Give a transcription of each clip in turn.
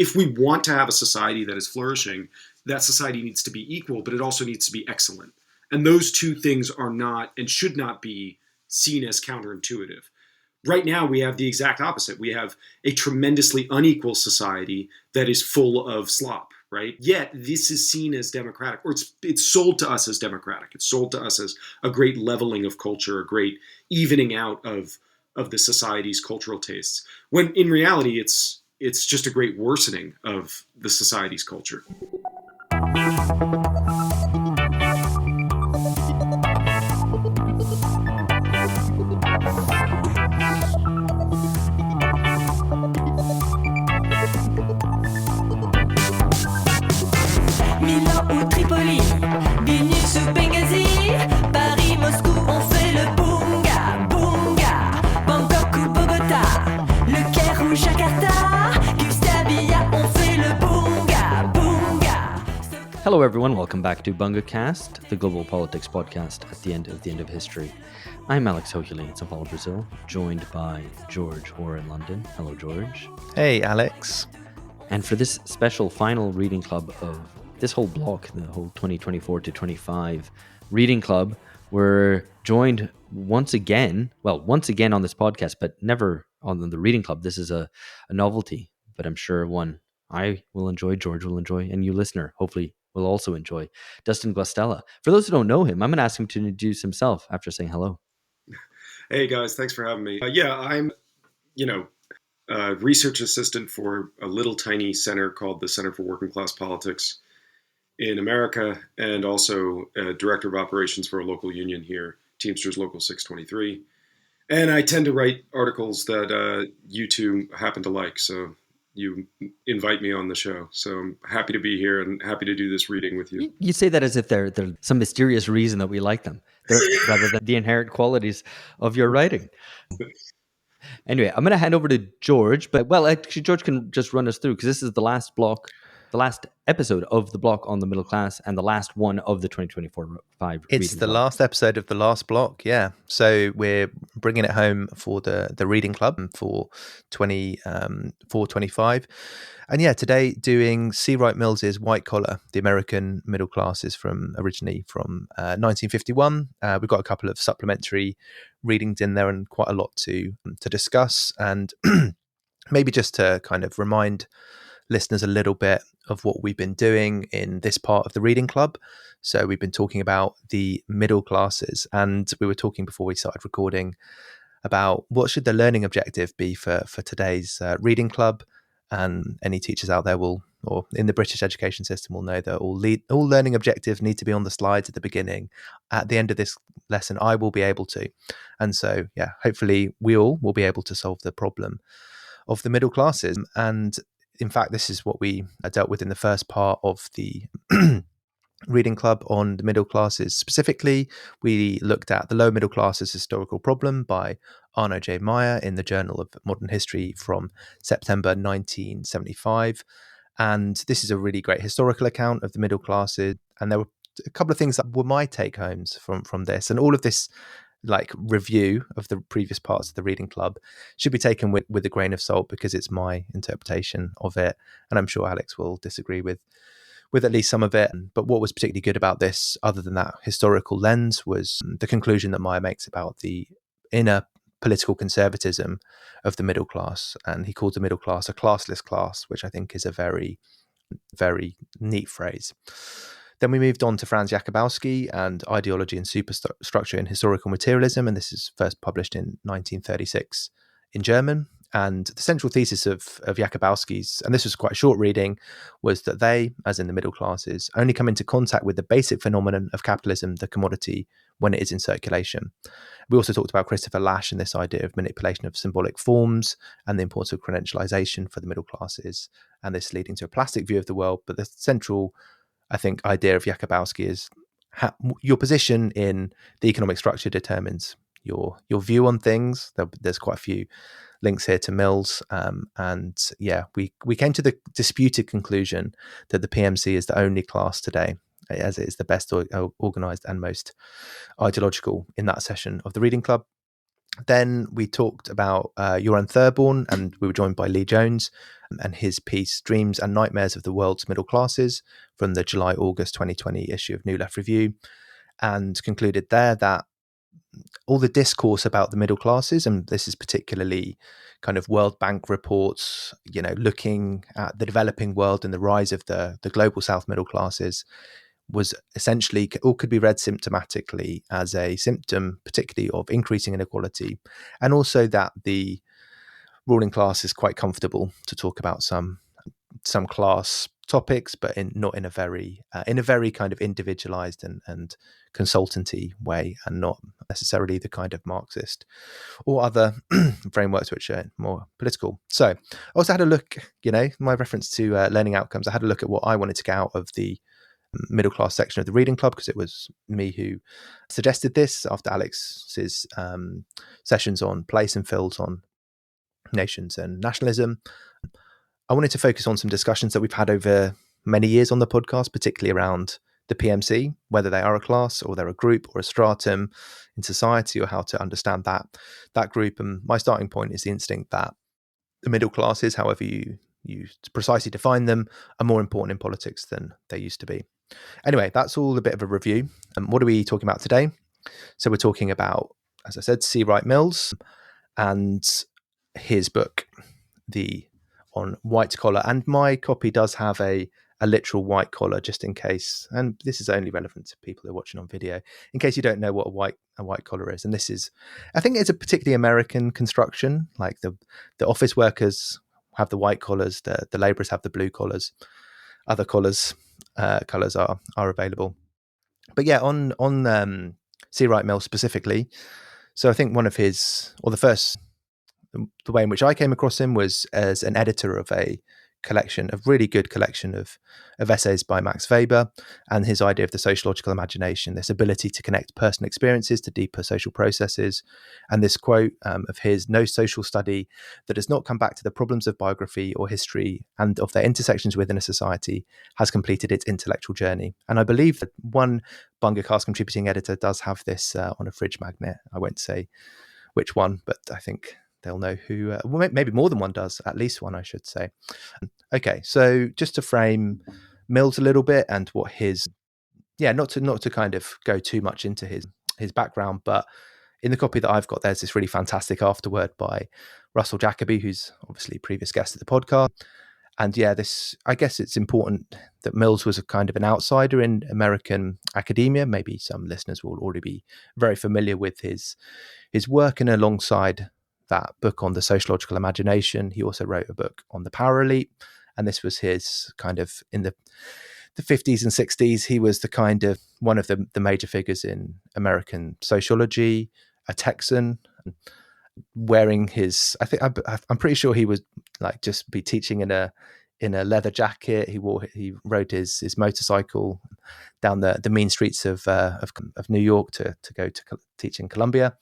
if we want to have a society that is flourishing, that society needs to be equal, but it also needs to be excellent. And those two things are not and should not be seen as counterintuitive. Right now, we have the exact opposite. We have a tremendously unequal society that is full of slop, right? Yet this is seen as democratic, or it's sold to us as democratic. It's sold to us as a great leveling of culture, a great evening out of the society's cultural tastes. When in reality, it's just a great worsening of the society's culture. Hello everyone, welcome back to BungaCast, the global politics podcast at the end of history. I'm Alex Hochuli in Sao Paulo, Brazil, joined by George Hoare in London. Hello, George. Hey, Alex. And for this special final reading club of this whole block, the whole 2024 to 25 reading club, we're joined once again on this podcast, but never on the reading club. This is a novelty, but I'm sure one I will enjoy, George will enjoy, and you listener, hopefully, will also enjoy. Dustin Guastella. For those who don't know him, I'm going to ask him to introduce himself after saying hello. Hey guys, thanks for having me. I'm, a research assistant for a little tiny center called the Center for Working Class Politics in America, and also director of operations for a local union here, Teamsters Local 623. And I tend to write articles that you two happen to like, so you invite me on the show. So I'm happy to be here and happy to do this reading with you. You say that as if they're some mysterious reason that we like them, rather than the inherent qualities of your writing. Anyway, I'm going to hand over to George, but actually George can just run us through, because this is the last episode of the block on the middle class and the last one of the 2024-5. It's the last episode of the last block, yeah. So we're bringing it home for the reading club for 24-25. And yeah, today doing C. Wright Mills's White Collar, the American middle classes originally from 1951. We've got a couple of supplementary readings in there and quite a lot to discuss. And maybe just to kind of remind listeners a little bit of what we've been doing in this part of the reading club. So we've been talking about the middle classes, and we were talking before we started recording about what should the learning objective be for today's reading club. And any teachers out there or in the British education system will know that all learning objectives need to be on the slides at the beginning. At the end of this lesson, I will be able to. And so, yeah, hopefully we all will be able to solve the problem of the middle classes. And in fact, this is what we dealt with in the first part of the reading club on the middle classes. Specifically, we looked at The Low Middle Classes Historical Problem by Arno J. Meyer in the Journal of Modern History from September 1975. And this is a really great historical account of the middle classes. And there were a couple of things that were my take-homes from this. And all of this review of the previous parts of the reading club should be taken with a grain of salt, because it's my interpretation of it. And I'm sure Alex will disagree with at least some of it. But what was particularly good about this, other than that historical lens, was the conclusion that Meyer makes about the inner political conservatism of the middle class. And he calls the middle class a classless class, which I think is a very, very neat phrase. Then we moved on to Franz Jakubowski and Ideology and Superstructure in Historical Materialism, and this is first published in 1936 in German. And the central thesis of Jakubowski's, and this was quite a short reading, was that they, as in the middle classes, only come into contact with the basic phenomenon of capitalism, the commodity, when it is in circulation. We also talked about Christopher Lasch and this idea of manipulation of symbolic forms and the importance of credentialization for the middle classes, and this leading to a plastic view of the world. But the central, I think, idea of Jakubowski is your position in the economic structure determines your view on things. There's quite a few links here to Mills, and yeah, we came to the disputed conclusion that the PMC is the only class today, as it is the best organized and most ideological in that session of the reading club. Then we talked about Joran Thurborn, and we were joined by Lee Jones and his piece Dreams and Nightmares of the World's Middle Classes from the July-August 2020 issue of New Left Review, and concluded there that all the discourse about the middle classes, and this is particularly kind of World Bank reports, looking at the developing world and the rise of the global South middle classes, was essentially all could be read symptomatically as a symptom, particularly of increasing inequality, and also that the ruling class is quite comfortable to talk about some class topics, but not in a very kind of individualized and consultancy way, and not necessarily the kind of Marxist or other frameworks which are more political. So I also had a look, my reference to learning outcomes. I had a look at what I wanted to get out of the middle class section of the reading club, because it was me who suggested this after Alex's sessions on place and Phil's on nations and nationalism. I wanted to focus on some discussions that we've had over many years on the podcast, particularly around the PMC, whether they are a class or they're a group or a stratum in society, or how to understand that group. And my starting point is the instinct that the middle classes, however you precisely define them, are more important in politics than they used to be. Anyway, that's all a bit of a review. What are we talking about today? So we're talking about, as I said, C. Wright Mills and his book, on white collar. And my copy does have a literal white collar, just in case. And this is only relevant to people who are watching on video, in case you don't know what a white collar is. And this is, I think, it's a particularly American construction. Like the office workers have the white collars, the labourers have the blue collars. Other colours are available. But yeah, on C. Wright Mills specifically. So I think one of his, or the way in which I came across him was as an editor of a really good collection of essays by Max Weber, and his idea of the sociological imagination, this ability to connect personal experiences to deeper social processes. And this quote of his: "No social study that does not come back to the problems of biography or history and of their intersections within a society has completed its intellectual journey." And I believe that one Bungercast contributing editor does have this on a fridge magnet. I won't say which one, but I think they'll know who. Well, maybe more than one does, at least one, I should say. Okay, so just to frame Mills a little bit and what his, not to kind of go too much into his background, but in the copy that I've got, there's this really fantastic afterword by Russell Jacoby, who's obviously a previous guest of the podcast. And I guess it's important that Mills was a kind of an outsider in American academia. Maybe some listeners will already be very familiar with his work, and alongside that book on the sociological imagination, he also wrote a book on the power elite. And this was his kind of, in the 50s and 60s, he was the kind of one of the major figures in American sociology, a Texan, wearing his, I'm pretty sure he was like just be teaching in a leather jacket. He rode his motorcycle down the mean streets of New York to go to teach in Columbia.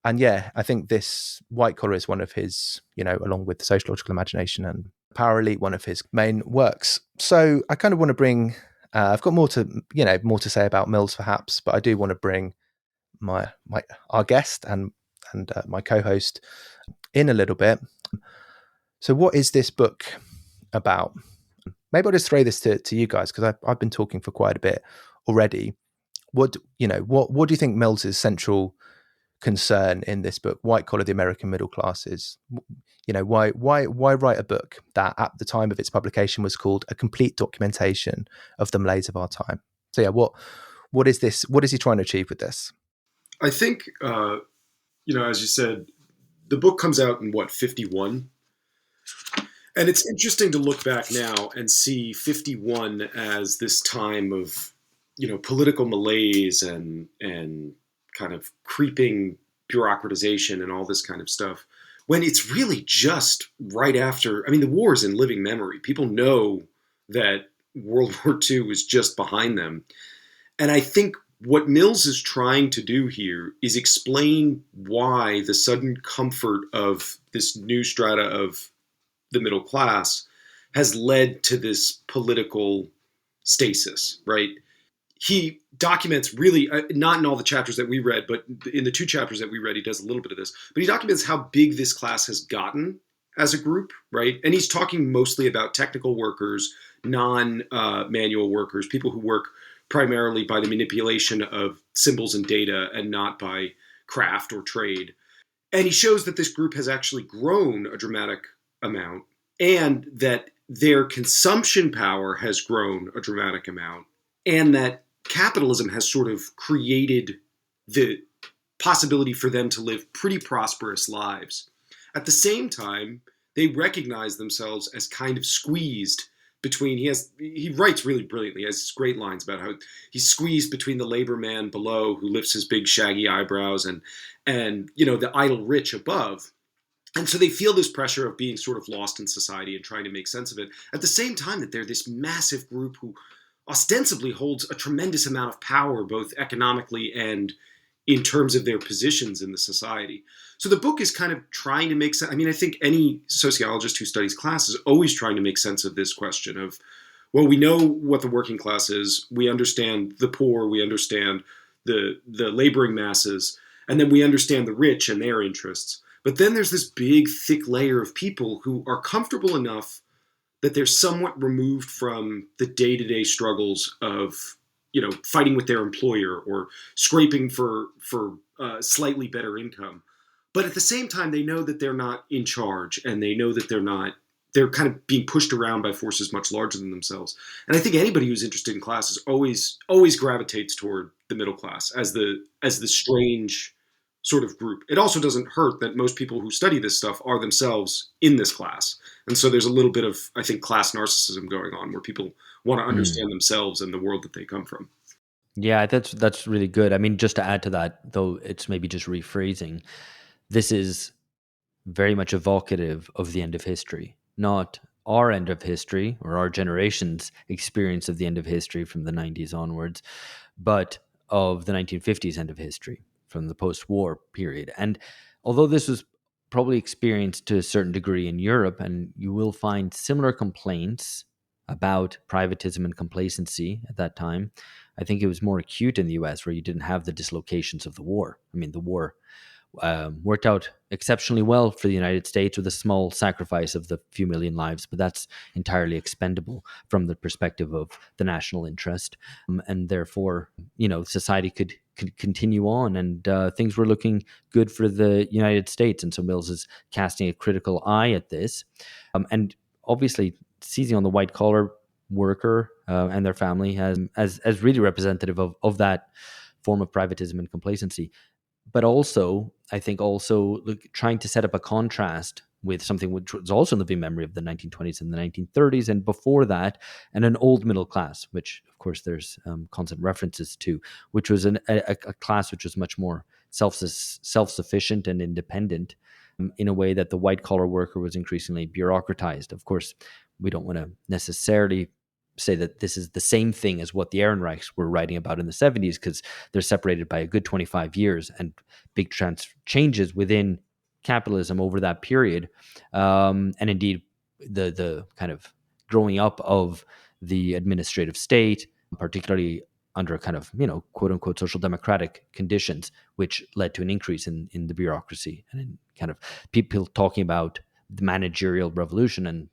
And I think this white collar is one of his, along with the sociological imagination and power elite, one of his main works. So I kind of want to bring, I've got more to say about Mills perhaps, but I do want to bring our guest and my co-host in a little bit. So what is this book about? Maybe I'll just throw this to you guys, because I've been talking for quite a bit already. What do you think Mills's central concern in this book, White Collar, the American Middle Classes? Why write a book that at the time of its publication was called A Complete Documentation of the Malaise of Our Time? So what is this? What is he trying to achieve with this? I think, as you said, the book comes out in 51? And it's interesting to look back now and see 51 as this time of, political malaise and kind of creeping bureaucratization and all this kind of stuff, when it's really just right after, the war's in living memory. People know that World War II was just behind them. And I think what Mills is trying to do here is explain why the sudden comfort of this new strata of the middle class has led to this political stasis, right? he documents really, not in all the chapters that we read, but in the 2 chapters that we read, he does a little bit of this. But he documents how big this class has gotten as a group, right? And he's talking mostly about technical workers, non-manual workers, people who work primarily by the manipulation of symbols and data and not by craft or trade. And he shows that this group has actually grown a dramatic amount, and that their consumption power has grown a dramatic amount, and that capitalism has sort of created the possibility for them to live pretty prosperous lives. At the same time, they recognize themselves as kind of squeezed between, he writes really brilliantly, he has great lines about how he's squeezed between the labor man below who lifts his big shaggy eyebrows and the idle rich above. And so they feel this pressure of being sort of lost in society and trying to make sense of it. At the same time that they're this massive group who ostensibly holds a tremendous amount of power, both economically and in terms of their positions in the society. So the book is kind of trying to make sense. I mean, I think any sociologist who studies class is always trying to make sense of this question of, well, we know what the working class is. We understand the poor. We understand the laboring masses. And then we understand the rich and their interests. But then there's this big, thick layer of people who are comfortable enough that they're somewhat removed from the day-to-day struggles of, fighting with their employer or scraping for slightly better income. But at the same time, they know that they're not in charge, and they know that they're kind of being pushed around by forces much larger than themselves. And I think anybody who's interested in class is always gravitates toward the middle class as the strange sort of group. It also doesn't hurt that most people who study this stuff are themselves in this class. And so there's a little bit of, I think, class narcissism going on where people want to understand themselves and the world that they come from. Yeah, that's really good. I mean, just to add to that, though, it's maybe just rephrasing. This is very much evocative of the end of history, not our end of history or our generation's experience of the end of history from the 90s onwards, but of the 1950s end of history, from the post-war period. And although this was probably experienced to a certain degree in Europe, and you will find similar complaints about privatism and complacency at that time, I think it was more acute in the US, where you didn't have the dislocations of the war. I mean, the war worked out exceptionally well for the United States with a small sacrifice of the few million lives, but that's entirely expendable from the perspective of the national interest. And therefore, society could continue on, and things were looking good for the United States. And so Mills is casting a critical eye at this. And obviously seizing on the white collar worker and their family as really representative of that form of privatism and complacency. But also, I think trying to set up a contrast with something which was also in the living memory of the 1920s and the 1930s, and before that, and an old middle class, which of course there's constant references to, which was a class which was much more self-sufficient and independent, in a way that the white collar worker was increasingly bureaucratized. Of course, we don't want to necessarily say that this is the same thing as what the Ehrenreichs were writing about in the 70s, because they're separated by a good 25 years and big changes within capitalism over that period. And indeed, the kind of growing up of the administrative state, particularly under kind of, quote unquote, social democratic conditions, which led to an increase in the bureaucracy and in kind of people talking about the managerial revolution, and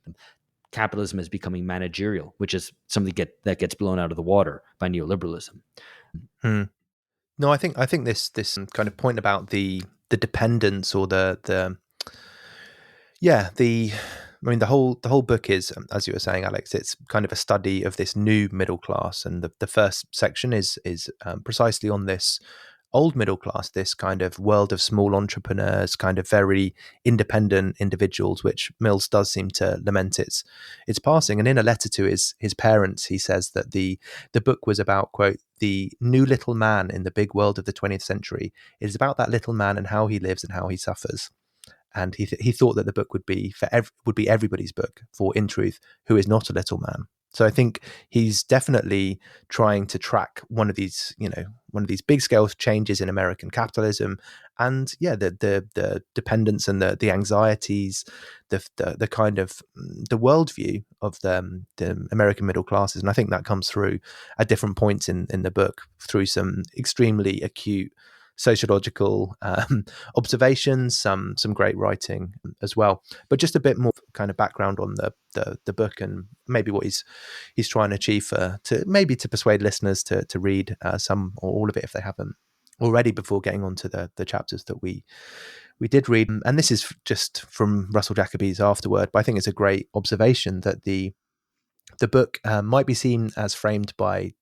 capitalism is becoming managerial, which is something that gets blown out of the water by neoliberalism. No, I think this kind of point about the dependence, or the whole book is, as you were saying, Alex, it's kind of a study of this new middle class, and the first section is precisely on this old middle class, this kind of world of small entrepreneurs, kind of very independent individuals, which Mills does seem to lament its passing. And in a letter to his parents, he says that the book was about, quote, the new little man in the big world of the 20th century. It is about that little man and how he lives and how he suffers. And he thought that the book would be everybody's book, for in truth, who is not a little man. So I think he's definitely trying to track one of these, one of these big scale changes in American capitalism, and the dependence and the anxieties, the kind of the worldview of the American middle classes. And I think that comes through at different points in the book through some extremely acute sociological observations, some great writing as well. But just a bit more kind of background on the book and maybe what he's trying to achieve to persuade listeners to read some or all of it if they haven't already, before getting on to the chapters that we did read. And this is just from Russell Jacoby's afterword, but I think it's a great observation that the book might be seen as framed by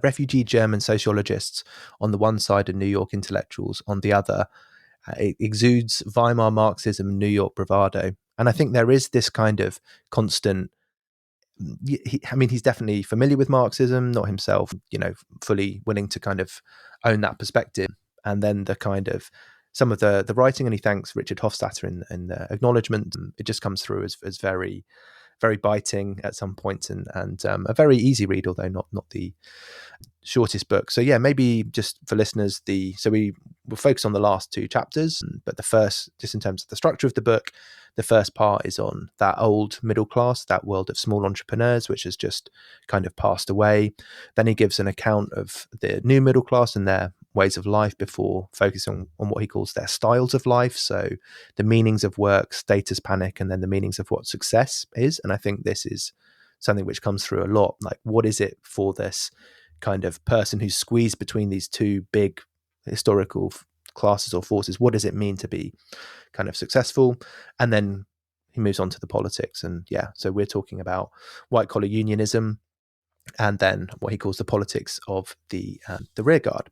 refugee German sociologists on the one side and New York intellectuals on the other. It exudes Weimar Marxism, New York bravado. And I think there is this kind of constant, he's definitely familiar with Marxism, not himself, fully willing to kind of own that perspective. And then the kind of some of the writing, and he thanks Richard Hofstadter in the acknowledgement. It just comes through as very, very biting at some points, and a very easy read, although not the shortest book. So yeah, maybe just for listeners, so we will focus on the last two chapters, but the first, just in terms of the structure of the book, the first part is on that old middle class, that world of small entrepreneurs, which has just kind of passed away. Then he gives an account of the new middle class and their ways of life before focusing on what he calls their styles of life. So the meanings of work, status panic, and then the meanings of what success is. And I think this is something which comes through a lot. Like, what is it for this kind of person who's squeezed between these two big historical classes or forces? What does it mean to be kind of successful? And then he moves on to the politics. And yeah, so we're talking about white collar unionism, and then what he calls the politics of the rear guard.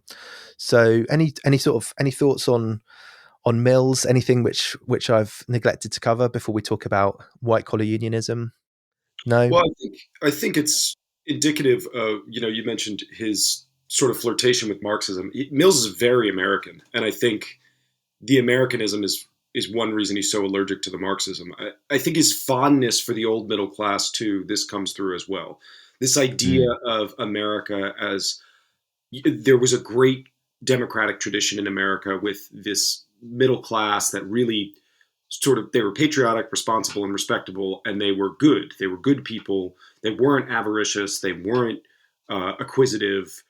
So any thoughts on Mills? Anything which I've neglected to cover before we talk about white collar unionism? No. Well, I think it's indicative of, you mentioned his sort of flirtation with Marxism. Mills is very American, and I think the Americanism is one reason he's so allergic to the Marxism. I think his fondness for the old middle class too, this comes through as well. This idea of America as, there was a great democratic tradition in America with this middle class that really they were patriotic, responsible, and respectable, and they were good. They were good people. They weren't avaricious. They weren't acquisitive.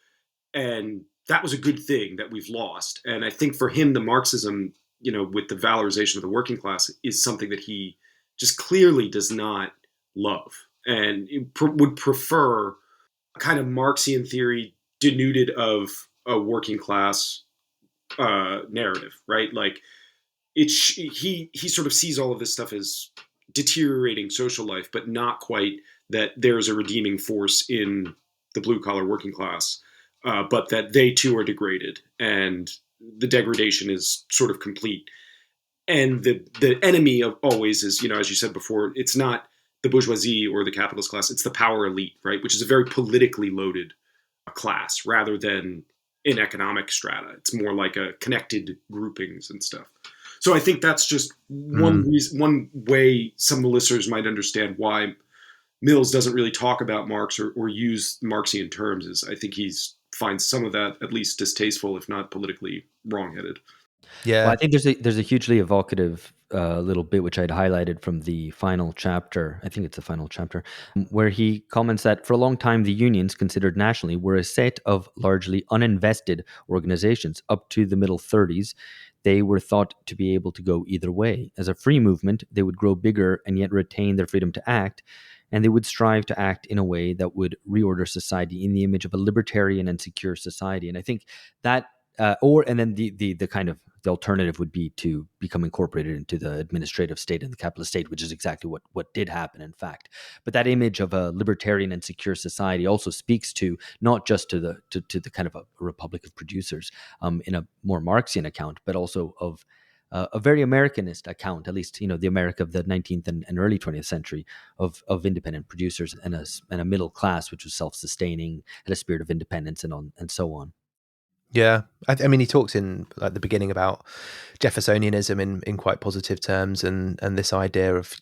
And that was a good thing that we've lost. And I think for him, the Marxism, with the valorization of the working class, is something that he just clearly does not love, and would prefer a kind of Marxian theory denuded of a working class narrative, right? Like, he sort of sees all of this stuff as deteriorating social life, but not quite that there's a redeeming force in the blue collar working class, but that they too are degraded, and the degradation is sort of complete. And the enemy of always is, as you said before, it's not the bourgeoisie or the capitalist class, it's the power elite, right? Which is a very politically loaded class rather than in economic strata. It's more like a connected groupings and stuff. So I think that's just one reason, one way some of the listeners might understand why Mills doesn't really talk about Marx or use Marxian terms, is I think finds some of that at least distasteful, if not politically wrongheaded. Yeah. Well, I think there's a hugely evocative little bit which I'd highlighted from the final chapter. I think it's the final chapter, where he comments that for a long time the unions, considered nationally, were a set of largely uninvested organizations. Up to the middle 30s, they were thought to be able to go either way. As a free movement, they would grow bigger and yet retain their freedom to act, and they would strive to act in a way that would reorder society in the image of a libertarian and secure society. And I think that, and then the kind of the alternative would be to become incorporated into the administrative state and the capitalist state, which is exactly what did happen, in fact. But that image of a libertarian and secure society also speaks to not just to the kind of a republic of producers in a more Marxian account, but also of a very Americanist account, at least, the America of the 19th and early 20th century of independent producers and a middle class which was self-sustaining, had a spirit of independence and so on. Yeah, I mean, he talks in at the beginning about Jeffersonianism in quite positive terms, and this idea of,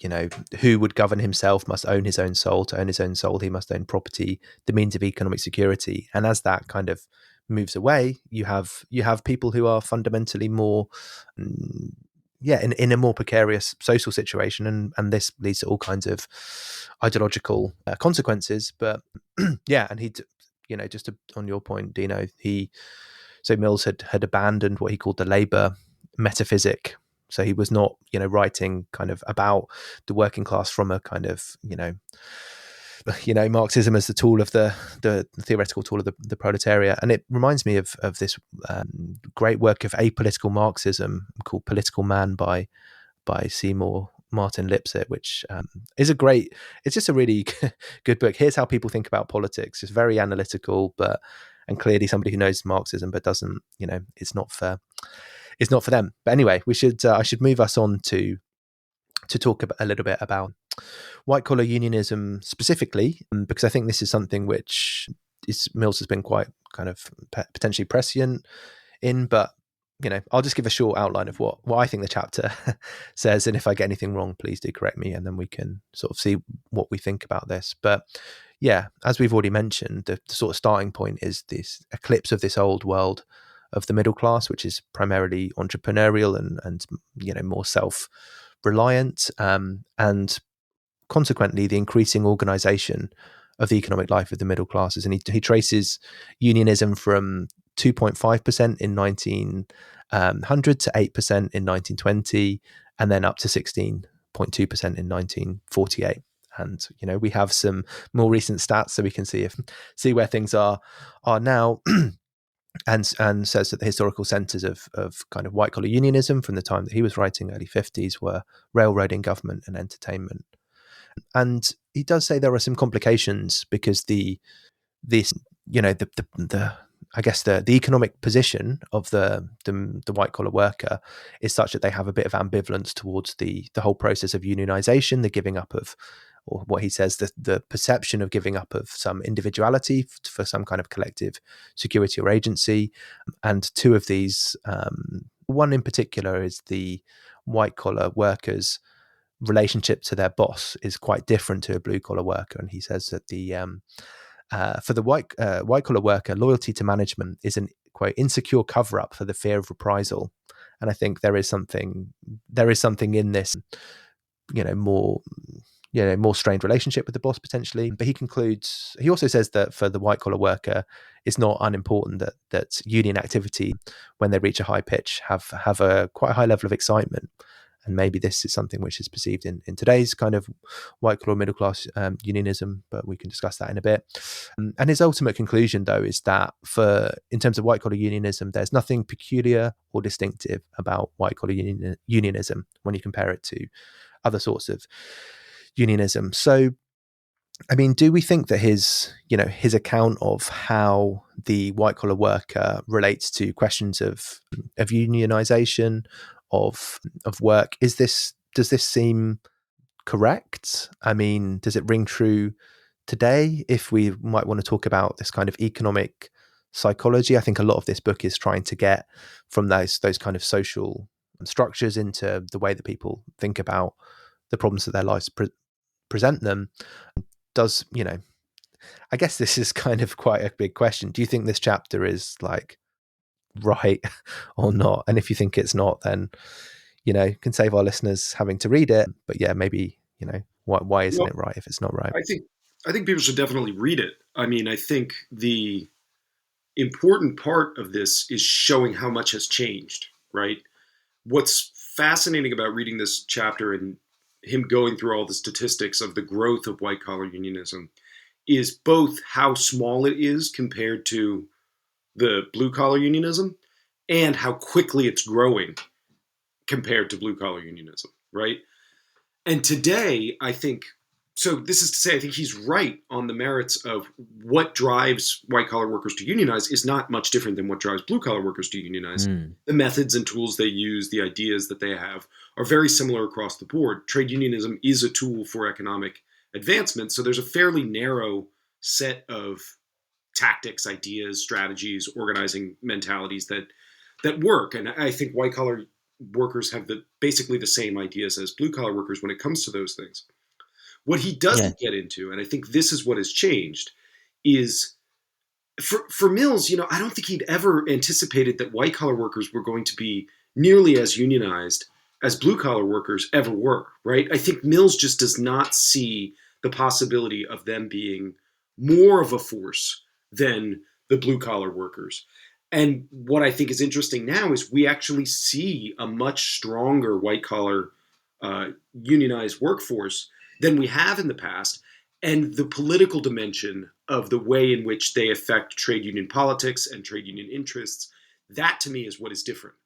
who would govern himself must own his own soul. To own his own soul, he must own property, the means of economic security. And as that kind of moves away, you have people who are fundamentally more, in a more precarious social situation, and this leads to all kinds of ideological consequences. But yeah, and on your point, Dino, so Mills had abandoned what he called the labor metaphysic. So he was not, writing kind of about the working class from a kind of, Marxism as the tool of the theoretical tool of the proletariat. And it reminds me of this great work of apolitical Marxism called Political Man by Seymour Martin Lipset, which is it's just a really good book. Here's how people think about politics. It's very analytical, and clearly somebody who knows Marxism, but doesn't, it's not for them. But anyway, I should move us on to talk a little bit about white collar unionism specifically, because I think this is something which Mills has been quite kind of potentially prescient in, but I'll just give a short outline of what I think the chapter says, and if I get anything wrong, please do correct me, and then we can sort of see what we think about this. But yeah, as we've already mentioned, the sort of starting point is this eclipse of this old world of the middle class, which is primarily entrepreneurial and more self-reliant, and consequently the increasing organization of the economic life of the middle classes. And he traces unionism from 2.5% in 1900 to 8% in 1920, and then up to 16.2% in 1948. And we have some more recent stats, so we can see where things are now. And says that the historical centres of kind of white collar unionism from the time that he was writing, early 50s, were railroading, government, and entertainment. And he does say there are some complications because the I guess the economic position of the white collar worker is such that they have a bit of ambivalence towards the whole process of unionization, the giving up of, or what he says, the perception of giving up of some individuality for some kind of collective security or agency. And two of these, one in particular is the white collar workers' relationship to their boss is quite different to a blue collar worker. And he says that for the white collar worker, loyalty to management is an quote insecure cover up for the fear of reprisal. And I think there is something in this, more strained relationship with the boss potentially. But he also says that for the white collar worker, it's not unimportant that union activity, when they reach a high pitch, have a quite high level of excitement. And maybe this is something which is perceived in today's kind of white collar middle class unionism, but we can discuss that in a bit. And his ultimate conclusion, though, is that in terms of white collar unionism, there's nothing peculiar or distinctive about white collar unionism when you compare it to other sorts of unionism. So, I mean, do we think that his account of how the white collar worker relates to questions of unionization, of work, does this seem correct? I mean, does it ring true today? If we might want to talk about this kind of economic psychology, I think a lot of this book is trying to get from those kind of social structures into the way that people think about the problems that their lives present them. I guess this is kind of quite a big question. Do you think this chapter is like right or not? And if you think it's not, then can save our listeners having to read it. But yeah, maybe why isn't it right if it's not right? I think people should definitely read it. I mean, I think the important part of this is showing how much has changed, right? What's fascinating about reading this chapter and him going through all the statistics of the growth of white collar unionism is both how small it is compared to the blue collar unionism and how quickly it's growing compared to blue collar unionism, right? And today, I think, so this is to say, I think he's right on the merits of what drives white collar workers to unionize is not much different than what drives blue collar workers to unionize. The methods and tools they use, the ideas that they have are very similar across the board. Trade unionism is a tool for economic advancement. So there's a fairly narrow set of tactics, ideas, strategies, organizing mentalities that work. And I think white collar workers have basically the same ideas as blue collar workers when it comes to those things. What he doesn't get into, and I think this is what has changed, is for Mills, I don't think he'd ever anticipated that white collar workers were going to be nearly as unionized as blue collar workers ever were, right? I think Mills just does not see the possibility of them being more of a force than the blue collar workers. And what I think is interesting now is we actually see a much stronger white collar unionized workforce than we have in the past. And the political dimension of the way in which they affect trade union politics and trade union interests, that to me is what is different.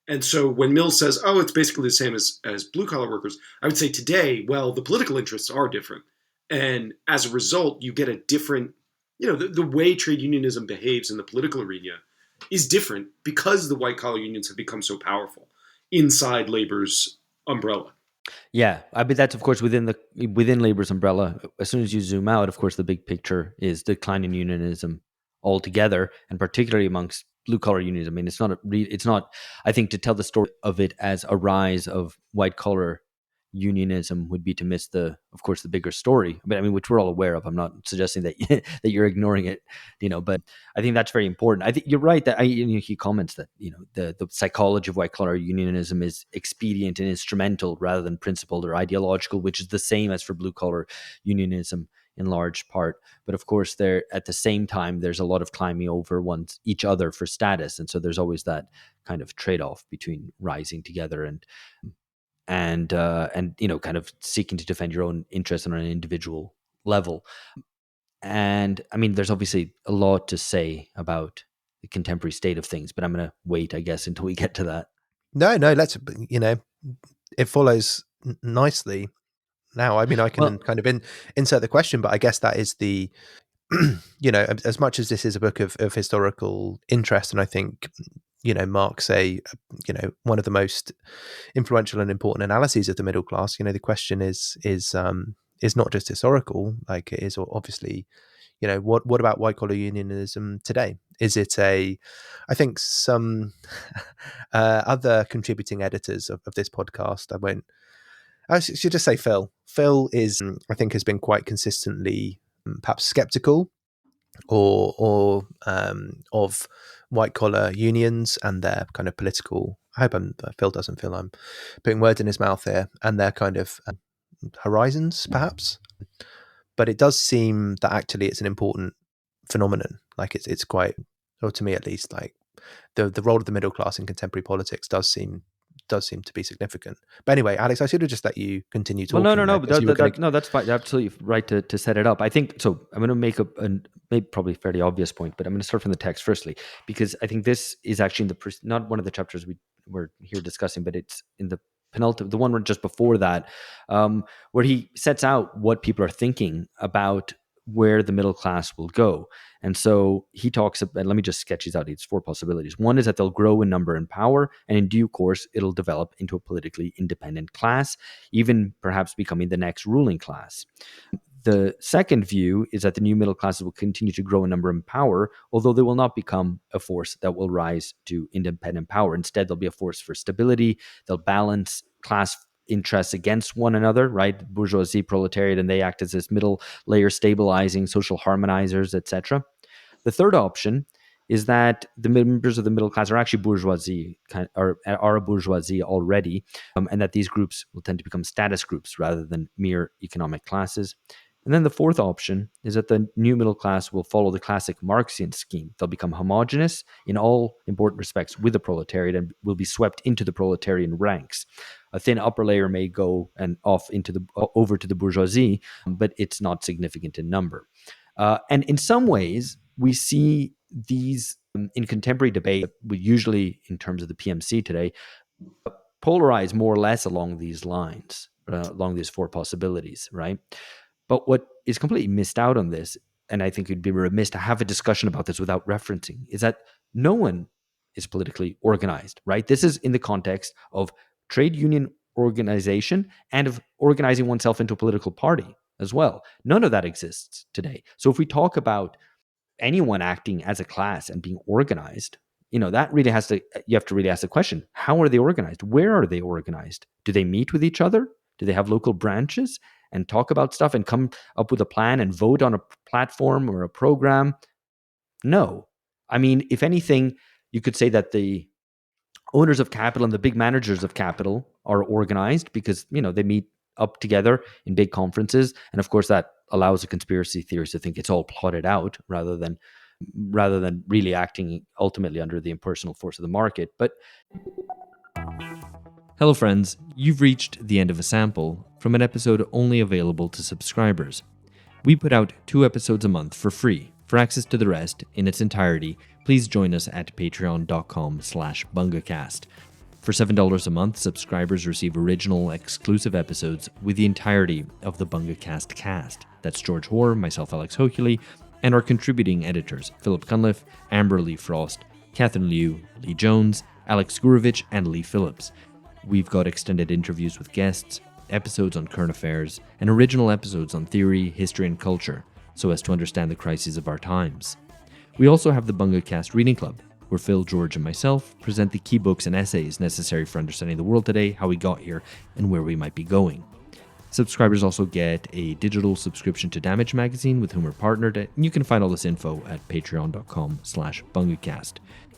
And so when Mills says, oh, it's basically the same as blue collar workers, I would say today, well, the political interests are different. And as a result, you get a different, the way trade unionism behaves in the political arena is different because the white collar unions have become so powerful inside labor's umbrella. Yeah, I mean that's of course within labor's umbrella. As soon as you zoom out, of course, the big picture is decline in unionism altogether, and particularly amongst blue collar unions. I mean, it's not. I think to tell the story of it as a rise of white collar unionism would be to miss the bigger story. But I mean, which we're all aware of. I'm not suggesting that that you're ignoring it, but I think that's very important. I think you're right that he comments that the psychology of white collar unionism is expedient and instrumental rather than principled or ideological, which is the same as for blue collar unionism in large part. But of course, there at the same time, there's a lot of climbing over each other for status, and so there's always that kind of trade-off between rising together and kind of seeking to defend your own interests on an individual level. And I mean, there's obviously a lot to say about the contemporary state of things, but I'm going to wait, I guess, until we get to that. No, let's, it follows nicely now. I mean, I can kind of insert the question, but I guess that is the, as much as this is a book of historical interest, and I think, marks one of the most influential and important analyses of the middle class, the question is not just historical, like it is obviously, what about white collar unionism today? Is it I think some other contributing editors of this podcast, I should just say Phil is, I think, has been quite consistently perhaps skeptical or of white collar unions and their kind of political. I hope Phil doesn't feel I'm putting words in his mouth here, and their kind of horizons, perhaps. But it does seem that actually it's an important phenomenon. Like it's quite, or to me at least, like the role of the middle class in contemporary politics does seem to be significant. But anyway, Alex, I should have just let you continue talking. Well, no, but that's fine. You're absolutely right to set it up. I think so. I'm going to make maybe probably fairly obvious point, but I'm going to start from the text firstly, because I think this is actually in not one of the chapters we're here discussing, but it's in the penultimate, the one just before that, where he sets out what people are thinking about where the middle class will go. And so he talks about, let me just sketch these out. It's 4 possibilities. One is that they'll grow in number and power, and in due course, it'll develop into a politically independent class, even perhaps becoming the next ruling class. The second view is that the new middle classes will continue to grow in number and power, although they will not become a force that will rise to independent power. Instead, they'll be a force for stability. They'll balance class interests against one another, right? Bourgeoisie, proletariat, and they act as this middle layer stabilizing, social harmonizers, etc. The third option is that the members of the middle class are actually bourgeoisie, are a bourgeoisie already, and that these groups will tend to become status groups rather than mere economic classes. And then the fourth option is that the new middle class will follow the classic Marxian scheme. They'll become homogenous in all important respects with the proletariat and will be swept into the proletarian ranks. A thin upper layer may go and over to the bourgeoisie, but it's not significant in number. And in some ways, we see these in contemporary debate, usually in terms of the PMC today, polarize more or less along these lines, along these 4 possibilities, right? But what is completely missed out on this, and I think it'd be remiss to have a discussion about this without referencing, is that no one is politically organized, right? This is in the context of trade union organization and of organizing oneself into a political party as well. None of that exists today. So if we talk about anyone acting as a class and being organized, that really you have to really ask the question, how are they organized? Where are they organized? Do they meet with each other? Do they have local branches and talk about stuff and come up with a plan and vote on a platform or a program? No. I mean, if anything, you could say that the owners of capital and the big managers of capital are organized because, they meet up together in big conferences. And of course, that allows the conspiracy theorists to think it's all plotted out rather than really acting ultimately under the impersonal force of the market. But hello, friends. You've reached the end of a sample from an episode only available to subscribers. We put out 2 episodes a month for free. For access to the rest in its entirety, please join us at patreon.com/bungacast. For $7 a month, subscribers receive original, exclusive episodes with the entirety of the BungaCast cast. That's George Hoare, myself, Alex Hochuli, and our contributing editors, Philip Cunliffe, Amber Lee Frost, Catherine Liu, Lee Jones, Alex Gurevich, and Lee Phillips. We've got extended interviews with guests, episodes on current affairs, and original episodes on theory, history, and culture, so as to understand the crises of our times. We also have the BungaCast Reading Club, where Phil, George, and myself present the key books and essays necessary for understanding the world today, how we got here, and where we might be going. Subscribers also get a digital subscription to Damage Magazine, with whom we're partnered, and you can find all this info at patreon.com/bungacast.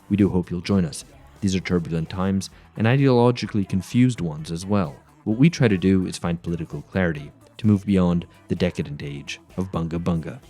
We do hope you'll join us. These are turbulent times, and ideologically confused ones as well. What we try to do is find political clarity, to move beyond the decadent age of Bunga Bunga.